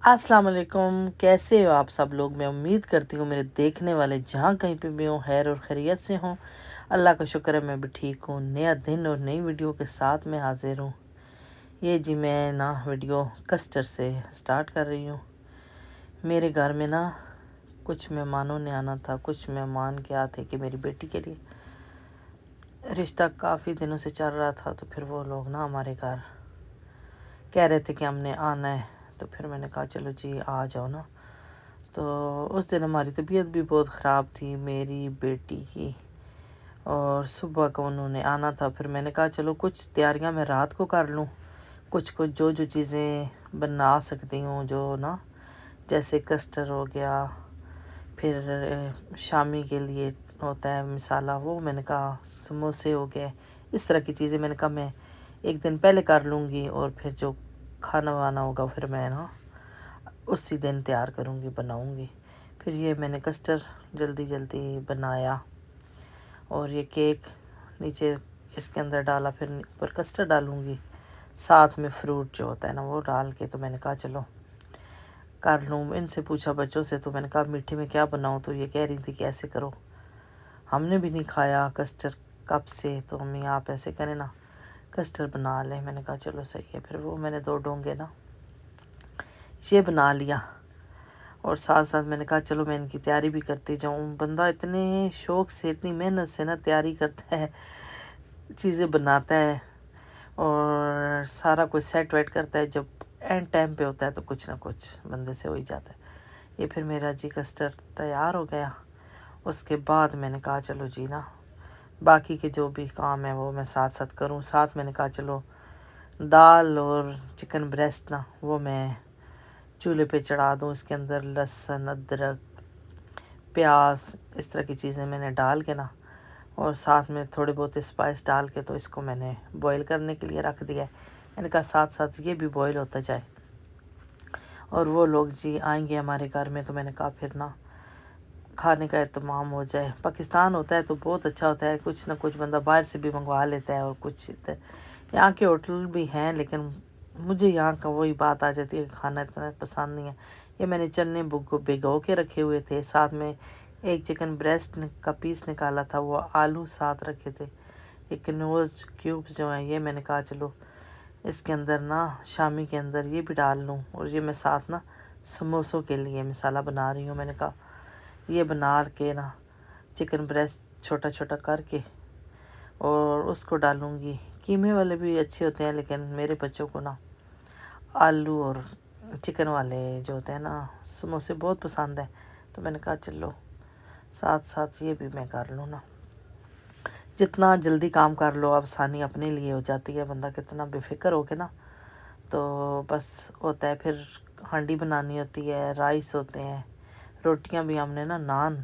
अस्सलाम वालेकुम। कैसे हो आप सब लोग? मैं उम्मीद करती हूँ मेरे देखने वाले जहाँ कहीं पे भी हों खैर और खैरियत से हों। अल्लाह का शुक्र है मैं भी ठीक हूँ। नया दिन और नई वीडियो के साथ मैं हाजिर हूँ। ये जी मैं ना वीडियो कस्टर्ड से स्टार्ट कर रही हूँ। मेरे घर में ना कुछ मेहमानों ने आना था। कुछ मेहमान क्या थे कि मेरी बेटी के लिए रिश्ता काफ़ी दिनों से चल रहा था, तो फिर वो लोग ना हमारे घर कह रहे थे कि हमने आना है। तो फिर मैंने कहा चलो जी आ जाओ ना। तो उस दिन हमारी तबीयत भी बहुत ख़राब थी मेरी बेटी की, और सुबह को उन्होंने आना था। फिर मैंने कहा चलो कुछ तैयारियां मैं रात को कर लूँ, कुछ कुछ जो जो चीज़ें बना सकती हूँ जो ना, जैसे कस्टर्ड हो गया, फिर शामी के लिए होता है मसाला, वो मैंने कहा समोसे हो गए, इस तरह की चीज़ें मैंने कहा मैं एक दिन पहले कर लूँगी, और फिर जो खाना वाना होगा फिर मैं ना उसी दिन तैयार करूँगी, बनाऊँगी। फिर ये मैंने कस्टर्ड जल्दी जल्दी बनाया, और ये केक नीचे इसके अंदर डाला, फिर ऊपर कस्टर्ड डालूँगी, साथ में फ्रूट जो होता है ना वो डाल के। तो मैंने कहा चलो कर लूँ। इनसे पूछा बच्चों से, तो मैंने कहा मीठे में क्या बनाऊँ, तो ये कह रही थी कि ऐसे करो, हमने भी नहीं खाया कस्टर्ड कब से, तो मम्मी आप ऐसे करें ना कस्टर्ड बना लें। मैंने कहा चलो सही है। फिर वो मैंने 2 डोंगे ना ये बना लिया, और साथ साथ मैंने कहा चलो मैं इनकी तैयारी भी करती जाऊँ। बंदा इतने शौक़ से इतनी मेहनत से ना तैयारी करता है, चीज़ें बनाता है और सारा कुछ सेट वेट करता है, जब एंड टाइम पे होता है तो कुछ ना कुछ बंदे से हो ही जाता है। ये फिर मेरा जी कस्टर्ड तैयार हो गया। उसके बाद मैंने कहा चलो जी ना बाकी के जो भी काम है वो मैं साथ साथ करूँ। साथ मैंने कहा चलो दाल और चिकन ब्रेस्ट ना वो मैं चूल्हे पे चढ़ा दूँ। इसके अंदर लहसुन, अदरक, प्याज, इस तरह की चीज़ें मैंने डाल के ना, और साथ में थोड़े बहुत स्पाइस डाल के तो इसको मैंने बॉईल करने के लिए रख दिया है। मैंने कहा साथ साथ ये भी बॉईल होता जाए, और वो लोग जी आएंगे हमारे घर में, तो मैंने कहा फिर ना खाने का एहतमाम हो जाए। पाकिस्तान होता है तो बहुत अच्छा होता है, कुछ ना कुछ बंदा बाहर से भी मंगवा लेता है, और कुछ यहाँ के होटल भी हैं, लेकिन मुझे यहाँ का वही बात आ जाती है कि खाना इतना पसंद नहीं है। ये मैंने चने भिगो के रखे हुए थे, साथ में एक चिकन ब्रेस्ट का पीस निकाला था, वो आलू साथ रखे थे, एक नोज़ क्यूब्स जो हैं ये मैंने कहा चलो इसके अंदर ना शामी के अंदर ये भी डाल लूँ। और ये मैं साथ ना समोसों के लिए मसाला बना रही हूँ। मैंने कहा ये बना के ना चिकन ब्रेस्ट छोटा छोटा करके और उसको डालूँगी। कीमे वाले भी अच्छे होते हैं, लेकिन मेरे बच्चों को ना आलू और चिकन वाले जो होते हैं ना समोसे बहुत पसंद है, तो मैंने कहा चलो साथ साथ ये भी मैं कर लूँ ना। जितना जल्दी काम कर लो आसानी अपने लिए हो जाती है, बंदा कितना बेफिक्र हो के ना, तो बस होता है। फिर हांडी बनानी होती है, राइस होते हैं, रोटियां भी हमने ना नान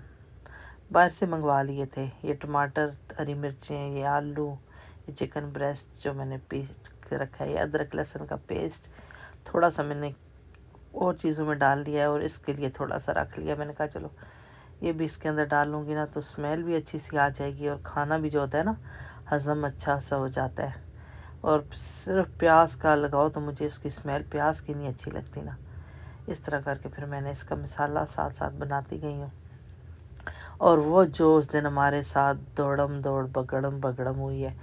बाहर से मंगवा लिए थे। ये टमाटर, हरी मिर्चें, ये आलू, ये चिकन ब्रेस्ट जो मैंने पीस के रखा है, ये अदरक लहसुन का पेस्ट थोड़ा सा मैंने और चीज़ों में डाल लिया है, और इसके लिए थोड़ा सा रख लिया। मैंने कहा चलो ये भी इसके अंदर डालूँगी ना तो स्मेल भी अच्छी सी आ जाएगी, और खाना भी जो होता है ना हज़म अच्छा सा हो जाता है। और सिर्फ प्याज का लगाओ तो मुझे उसकी स्मेल प्याज की नहीं अच्छी लगती ना। इस तरह करके फिर मैंने इसका मसाला साथ साथ बनाती गई हूँ। और वो जो उस दिन हमारे साथ दौड़म दौड़ बगड़म बगड़म हुई है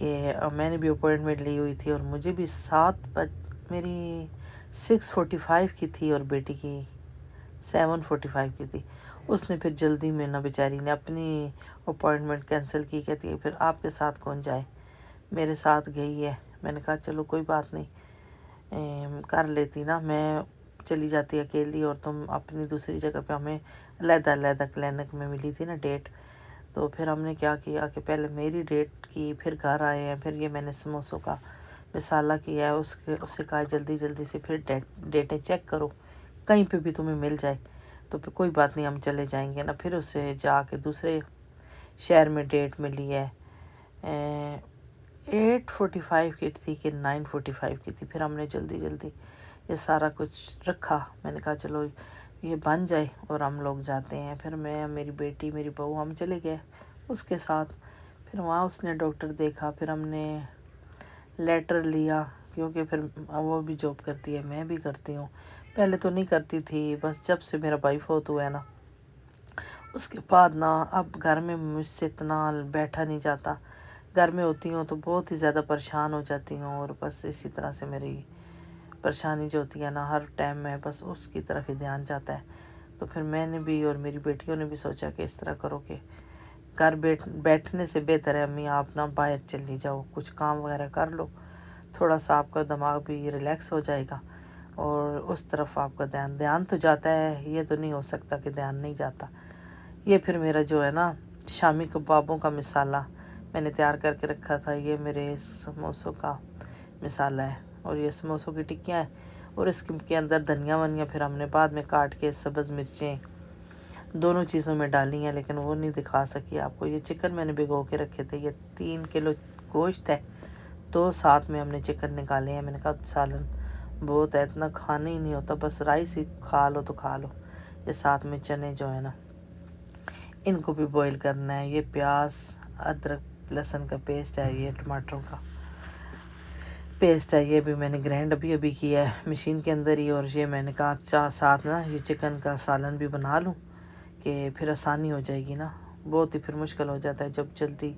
कि मैंने भी अपॉइंटमेंट ली हुई थी, और मुझे भी मेरी 6:45 की थी, और बेटी की 7:45 की थी। उसने फिर जल्दी में ना बेचारी ने अपनी अपॉइंटमेंट कैंसिल की। कहती है फिर आपके साथ कौन जाए, मेरे साथ गई है। मैंने कहा चलो कोई बात नहीं, कर लेती ना, मैं चली जाती अकेली, और तुम अपनी दूसरी जगह पे। हमें अलग-अलग क्लिनिक में मिली थी ना डेट, तो फिर हमने क्या किया कि पहले मेरी डेट की, फिर घर आए हैं, फिर ये मैंने समोसों का मसाला किया है, उससे कहा जल्दी जल्दी से फिर डेटें चेक करो, कहीं पे भी तुम्हें मिल जाए तो फिर कोई बात नहीं हम चले जाएंगे ना। फिर उससे जाके दूसरे शहर में डेट मिली है। 8:45 की थी कि 9:45 की थी। फिर हमने जल्दी जल्दी ये सारा कुछ रखा। मैंने कहा चलो ये बन जाए और हम लोग जाते हैं। फिर मैं, मेरी बेटी, मेरी बहू, हम चले गए उसके साथ। फिर वहाँ उसने डॉक्टर देखा, फिर हमने लेटर लिया, क्योंकि फिर वो भी जॉब करती है, मैं भी करती हूँ। पहले तो नहीं करती थी, बस जब से मेरा भाई फौत हुआ है ना, उसके बाद ना अब घर में मुझसे इतना बैठा नहीं जाता। घर में होती हूँ तो बहुत ही ज़्यादा परेशान हो जाती हूँ, और बस इसी तरह से मेरी परेशानी जो होती है ना, हर टाइम में बस उसकी तरफ ही ध्यान जाता है। तो फिर मैंने भी और मेरी बेटियों ने भी सोचा कि इस तरह करो कि घर बैठने से बेहतर है अम्मी आप ना बाहर चली जाओ, कुछ काम वगैरह कर लो, थोड़ा सा आपका दिमाग भी रिलैक्स हो जाएगा और उस तरफ आपका ध्यान तो जाता है। ये तो नहीं हो सकता कि ध्यान नहीं जाता। ये फिर मेरा जो है ना शामी कबाबों का मिसाला मैंने तैयार करके रखा था। ये मेरे समोसों का मिसाला है और ये समोसों की टिक्कियाँ हैं, और इसके अंदर धनिया वनिया फिर हमने बाद में काट के सब्ज़ मिर्चें दोनों चीज़ों में डाली हैं, लेकिन वो नहीं दिखा सकी आपको। ये चिकन मैंने भिगो के रखे थे, ये 3 किलो गोश्त है, तो साथ में हमने चिकन निकाले हैं। मैंने कहा सालन बहुत है, इतना खाना ही नहीं होता, बस राइस ही खा लो तो खा लो। ये साथ में चने जो है ना, इनको भी बॉईल करना है। ये प्याज अदरक लहसुन का पेस्ट है, ये टमाटरों का पेस्ट है, ये भी मैंने ग्राइंड अभी किया है मशीन के अंदर ही। और ये मैंने कहा साथ ना ये चिकन का सालन भी बना लूँ कि फिर आसानी हो जाएगी ना। बहुत ही फिर मुश्किल हो जाता है जब जल्दी,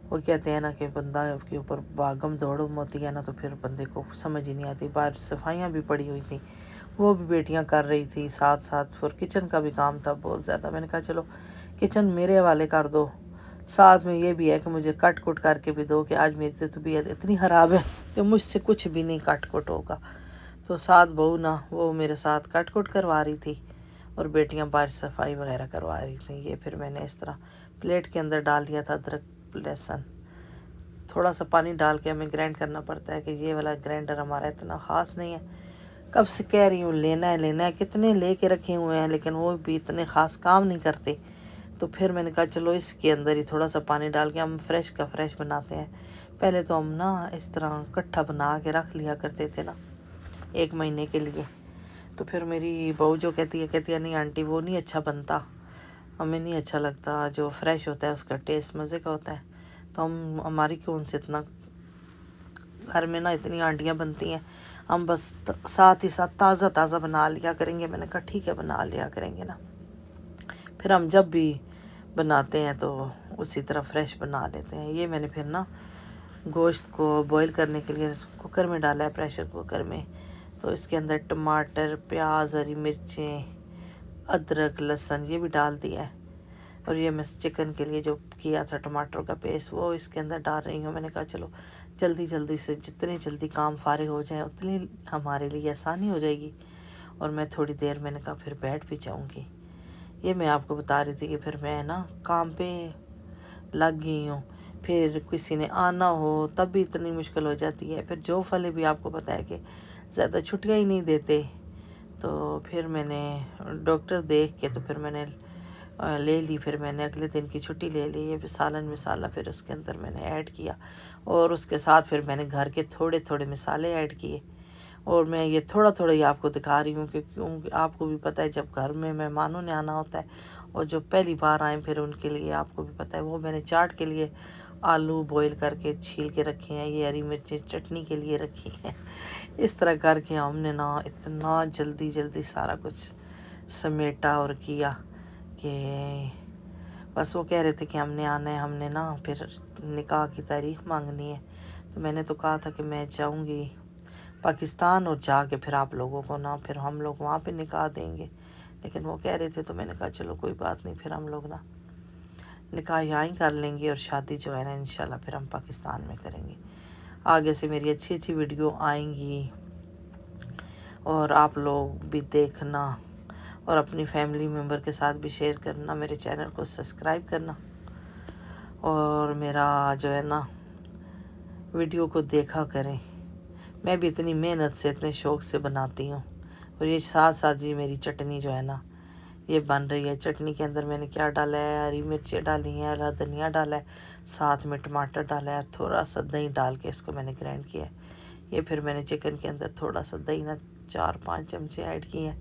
वो कहते हैं ना कि बंदा के ऊपर भागम दौड़म होती है ना, तो फिर बंदे को समझ ही नहीं आती। बाहर सफाइयाँ भी पड़ी हुई थी, वो भी बेटियां कर रही थी साथ साथ, फिर किचन का भी काम था बहुत ज़्यादा। मैंने कहा चलो किचन मेरे हवाले कर दो, साथ में ये भी है कि मुझे कट कुट करके भी दो कि आज मेरी तो तबीयत इतनी ख़राब है कि मुझसे कुछ भी नहीं कट कुट होगा। तो साथ बहू ना वो मेरे साथ कट कुट करवा रही थी और बेटियां बाहर सफाई वगैरह करवा रही थी। ये फिर मैंने इस तरह प्लेट के अंदर डाल दिया था अदरक लहसुन, थोड़ा सा पानी डाल के हमें ग्राइंड करना पड़ता है कि ये वाला ग्राइंडर हमारा इतना ख़ास नहीं है। कब से कह रही हूँ लेना है, कितने लेके रखे हुए हैं, लेकिन वो भी इतने ख़ास काम नहीं करते। तो फिर मैंने कहा चलो इसके अंदर ही थोड़ा सा पानी डाल के हम फ्रेश का फ्रेश बनाते हैं। पहले तो हम ना इस तरह इकट्ठा बना के रख लिया करते थे ना 1 महीने के लिए। तो फिर मेरी बहू जो कहती है नहीं आंटी वो नहीं अच्छा बनता, हमें नहीं अच्छा लगता, जो फ्रेश होता है उसका टेस्ट मज़े का होता है। तो हमारी क्यों से इतना घर में ना इतनी आंटियाँ बनती हैं, हम बस साथ ही साथ ताज़ा ताज़ा बना लिया करेंगे। मैंने कहा ठीक है बना लिया करेंगे ना, फिर हम जब भी बनाते हैं तो उसी तरह फ्रेश बना लेते हैं। ये मैंने फिर ना गोश्त को बॉईल करने के लिए कुकर में डाला है, प्रेशर कुकर में। तो इसके अंदर टमाटर प्याज हरी मिर्चें अदरक लहसुन ये भी डाल दिया है, और ये मैं चिकन के लिए जो किया था टमाटर का पेस्ट वो इसके अंदर डाल रही हूँ। मैंने कहा चलो जल्दी जल्दी से जितने जल्दी काम फारिग हो जाए उतनी हमारे लिए आसानी हो जाएगी, और मैं थोड़ी देर मैंने कहा फिर बैठ भी जाऊँगी। ये मैं आपको बता रही थी कि फिर मैं ना काम पे लग गई हूँ, फिर किसी ने आना हो तब भी इतनी मुश्किल हो जाती है। फिर जो फले भी आपको पता है कि ज़्यादा छुट्टियाँ ही नहीं देते, तो फिर मैंने डॉक्टर देख के तो फिर मैंने ले ली। फिर मैंने अगले दिन की छुट्टी ले ली। ये सालन मिसाला फिर उसके अंदर मैंने ऐड किया, और उसके साथ फिर मैंने घर के थोड़े थोड़े मिसाले ऐड किए। और मैं ये थोड़ा थोड़ा ही आपको दिखा रही हूँ कि क्योंकि आपको भी पता है जब घर में मेहमानों ने आना होता है, और जो पहली बार आए फिर उनके लिए आपको भी पता है। वो मैंने चाट के लिए आलू बॉईल करके छील के रखे हैं, ये हरी मिर्ची चटनी के लिए रखी हैं। इस तरह करके हमने ना इतना जल्दी जल्दी सारा कुछ समेटा और किया कि बस वो कह रहे थे कि हमने आना है, हमने ना फिर निकाह की तारीख मांगनी है। तो मैंने तो कहा था कि मैं जाऊंगी पाकिस्तान और जाके फिर आप लोगों को ना फिर हम लोग वहाँ पे निकाह देंगे, लेकिन वो कह रहे थे। तो मैंने कहा चलो कोई बात नहीं, फिर हम लोग ना निकाह यहाँ ही कर लेंगे और शादी जो है ना इंशाल्लाह फिर हम पाकिस्तान में करेंगे। आगे से मेरी अच्छी अच्छी वीडियो आएंगी और आप लोग भी देखना, और अपनी फैमिली मेम्बर के साथ भी शेयर करना, मेरे चैनल को सब्सक्राइब करना, और मेरा जो है ना वीडियो को देखा करें। मैं भी इतनी मेहनत से इतने शौक़ से बनाती हूँ। और ये साथ साथ जी मेरी चटनी जो है ना ये बन रही है। चटनी के अंदर मैंने क्या डाला है, हरी मिर्चें डाली हैं, हरा धनिया डाला है, साथ में टमाटर डाला है, थोड़ा सा दही डाल के इसको मैंने ग्राइंड किया है। ये फिर मैंने चिकन के अंदर थोड़ा सा दही ना 4-5 चमचे ऐड किए हैं।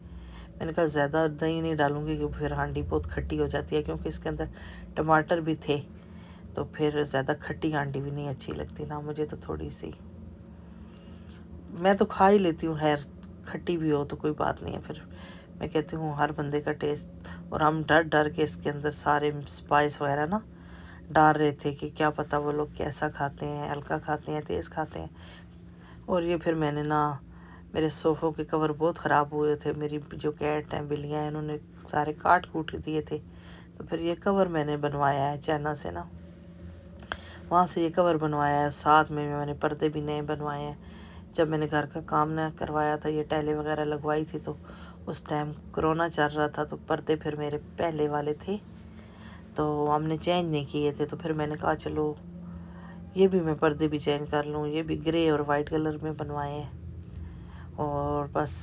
मैंने कहा ज़्यादा दही नहीं डालूँगी क्योंकि फिर हांडी बहुत खट्टी हो जाती है, क्योंकि इसके अंदर टमाटर भी थे, तो फिर ज़्यादा खट्टी हांडी भी नहीं अच्छी लगती ना मुझे। तो थोड़ी सी मैं तो खा ही लेती हूँ खैर کھٹی بھی ہو تو کوئی بات نہیں ہے، پھر میں کہتی ہوں ہر بندے کا ٹیسٹ، اور ہم ڈر ڈر کے اس کے اندر سارے اسپائس وغیرہ نا ڈال رہے تھے کہ کیا پتہ وہ لوگ کیسا کھاتے ہیں، ہلکا کھاتے ہیں، تیز کھاتے ہیں۔ اور یہ پھر میں نے نا، میرے صوفوں کے کور بہت خراب ہوئے تھے، میری جو کیٹ ہیں، بلیاں ہیں، انہوں نے سارے کاٹ کوٹ دیے تھے، تو پھر یہ کور میں نے بنوایا ہے چائنا سے نا، وہاں سے یہ کور بنوایا ہے، ساتھ میں نے پردے بھی نئے بنوائے ہیں۔ جب میں نے گھر کا کام نہ کروایا تھا، یہ ٹیلیں وغیرہ لگوائی تھی، تو اس ٹائم کرونا چل رہا تھا، تو پردے پھر میرے پہلے والے تھے تو ہم نے چینج نہیں کیے تھے، تو پھر میں نے کہا چلو یہ بھی میں پردے بھی چینج کر لوں، یہ بھی گرے اور وائٹ کلر میں بنوائے ہیں، اور بس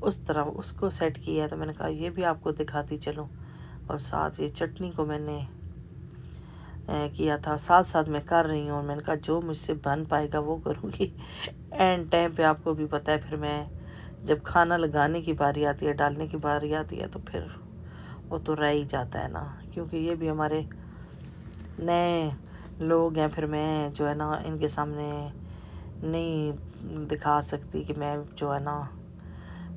اس طرح اس کو سیٹ کیا ہے۔ تو میں نے کہا یہ بھی آپ کو دکھاتی چلوں، اور ساتھ یہ چٹنی کو میں نے کیا تھا، ساتھ ساتھ میں کر رہی ہوں، اور میں نے کہا جو مجھ سے بن پائے گا وہ کروں گی۔ اینڈ ٹائم پہ آپ کو بھی پتہ ہے، پھر میں جب کھانا لگانے کی باری آتی ہے، ڈالنے کی باری آتی ہے، تو پھر وہ تو رہ ہی جاتا ہے نا، کیونکہ یہ بھی ہمارے نئے لوگ ہیں، پھر میں جو ہے نا ان کے سامنے نہیں دکھا سکتی کہ میں جو ہے نا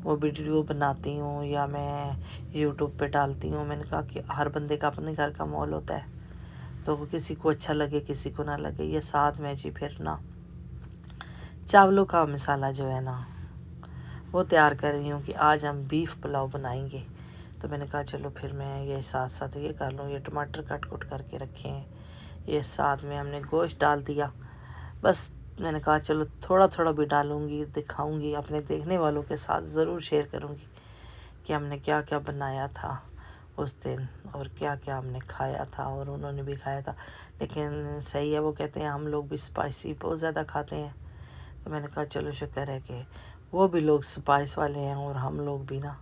وہ ویڈیو بناتی ہوں یا میں یوٹیوب پہ ڈالتی ہوں۔ میں نے کہا کہ ہر بندے کا اپنے گھر کا ماحول ہوتا ہے، تو کسی کو اچھا لگے کسی کو نہ لگے۔ یہ ساتھ میں جی پھر نا چاولوں کا مسالہ جو ہے نا وہ تیار کر رہی ہوں کہ آج ہم بیف پلاؤ بنائیں گے، تو میں نے کہا چلو پھر میں یہ ساتھ ساتھ یہ کر لوں۔ یہ ٹماٹر کٹ کٹ کر کے رکھے ہیں، یہ ساتھ میں ہم نے گوشت ڈال دیا، بس میں نے کہا چلو تھوڑا تھوڑا بھی ڈالوں گی، دکھاؤں گی، اپنے دیکھنے والوں کے ساتھ ضرور شیئر کروں گی کہ ہم نے کیا کیا بنایا تھا اس دن، اور کیا کیا ہم نے کھایا تھا، اور انہوں نے بھی کھایا تھا۔ لیکن صحیح ہے، وہ کہتے ہیں ہم لوگ بھی اسپائسی بہت زیادہ کھاتے ہیں، تو میں نے کہا چلو شکر ہے کہ وہ بھی لوگ اسپائس والے ہیں اور ہم لوگ بھی نا،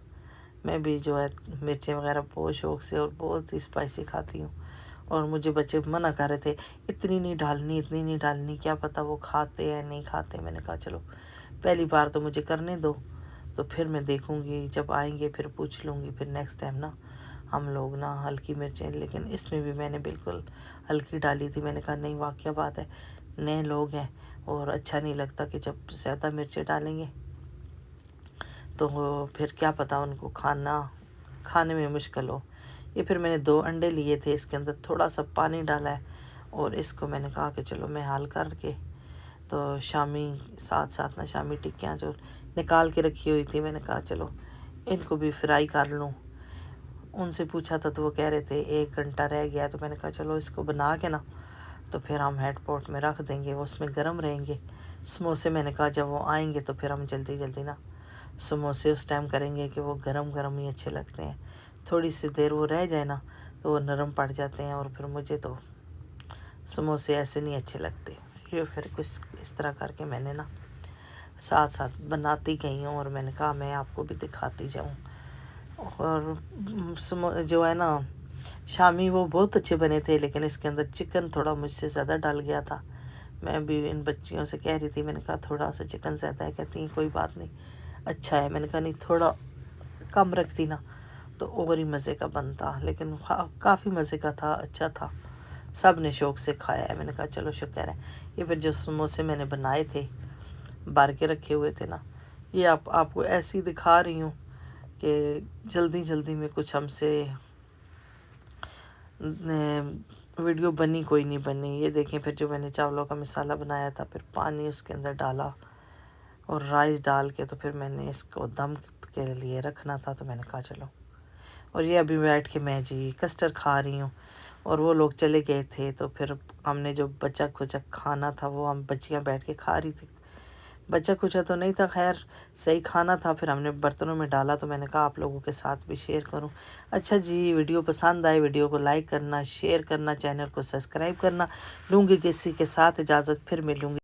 میں بھی جو ہے مرچیں وغیرہ بہت شوق سے اور بہت ہی اسپائسی کھاتی ہوں، اور مجھے بچے منع کر رہے تھے اتنی نہیں ڈالنی، اتنی نہیں ڈالنی، کیا پتہ وہ کھاتے ہیں نہیں کھاتے۔ میں نے کہا چلو پہلی بار تو مجھے کرنے دو، تو پھر میں دیکھوں گی، جب آئیں گے پھر پوچھ لوں گی، پھر نیکسٹ ٹائم نا ہم لوگ نا ہلکی مرچیں، لیکن اس میں بھی میں نے بالکل ہلکی ڈالی تھی۔ میں نے کہا نہیں، واقعہ بات ہے، نئے لوگ ہیں اور اچھا نہیں لگتا کہ جب زیادہ مرچیں ڈالیں گے تو پھر کیا پتہ ان کو کھانے میں مشکل ہو۔ یہ پھر میں نے 2 انڈے لیے تھے، اس کے اندر تھوڑا سا پانی ڈالا ہے، اور اس کو میں نے کہا کہ چلو میں حل کر کے، تو شامی ساتھ ساتھ نا شامی ٹکیاں جو نکال کے رکھی ہوئی تھی، میں نے کہا چلو ان کو بھی فرائی کر لوں۔ ان سے پوچھا تھا تو وہ کہہ رہے تھے 1 گھنٹہ رہ گیا، تو میں نے کہا چلو اس کو بنا کے نا تو پھر ہم ہیڈ پوٹ میں رکھ دیں گے، وہ اس میں گرم رہیں گے۔ سموسے میں نے کہا جب وہ آئیں گے تو پھر ہم جلدی جلدی نا سموسے اس ٹائم کریں گے کہ وہ گرم گرم ہی اچھے لگتے ہیں، تھوڑی سی دیر وہ رہ جائے نا تو وہ نرم پڑ جاتے ہیں، اور پھر مجھے تو سموسے ایسے نہیں اچھے لگتے۔ یہ پھر کچھ اس طرح کر کے میں نے نا ساتھ ساتھ بناتی گئی ہوں، اور میں نے کہا میں آپ کو بھی دکھاتی جاؤں۔ اور جو ہے نا شامی وہ بہت اچھے بنے تھے، لیکن اس کے اندر چکن تھوڑا مجھ سے زیادہ ڈال گیا تھا۔ میں بھی ان بچیوں سے کہہ رہی تھی، میں نے کہا تھوڑا سا چکن زیادہ ہے، کہتی ہیں کوئی بات نہیں اچھا ہے۔ میں نے کہا نہیں تھوڑا کم رکھتی نا تو اور ہی مزے کا بنتا، لیکن کافی مزے کا تھا، اچھا تھا، سب نے شوق سے کھایا ہے۔ میں نے کہا چلو شکر ہے۔ یہ پھر جو سموسے میں نے بنائے تھے، بار کے رکھے ہوئے تھے نا، یہ آپ کو ایسی دکھا رہی ہوں کہ جلدی جلدی میں کچھ ہم سے ویڈیو بنی کوئی نہیں بنی۔ یہ دیکھیں پھر جو میں نے چاولوں کا مسالہ بنایا تھا، پھر پانی اس کے اندر ڈالا اور رائس ڈال کے، تو پھر میں نے اس کو دم کے لیے رکھنا تھا، تو میں نے کہا چلو، اور یہ ابھی بیٹھ کے میں جی کسٹر کھا رہی ہوں، اور وہ لوگ چلے گئے تھے، تو پھر ہم نے جو بچا کھچا کھانا تھا وہ ہم بچیاں بیٹھ کے کھا رہی تھی۔ بچا کچا تو نہیں تھا، خیر صحیح کھانا تھا، پھر ہم نے برتنوں میں ڈالا، تو میں نے کہا آپ لوگوں کے ساتھ بھی شیئر کروں۔ اچھا جی، ویڈیو پسند آئے ویڈیو کو لائک کرنا، شیئر کرنا، چینل کو سبسکرائب کرنا۔ لوں گی کسی کے ساتھ اجازت، پھر ملوں گی۔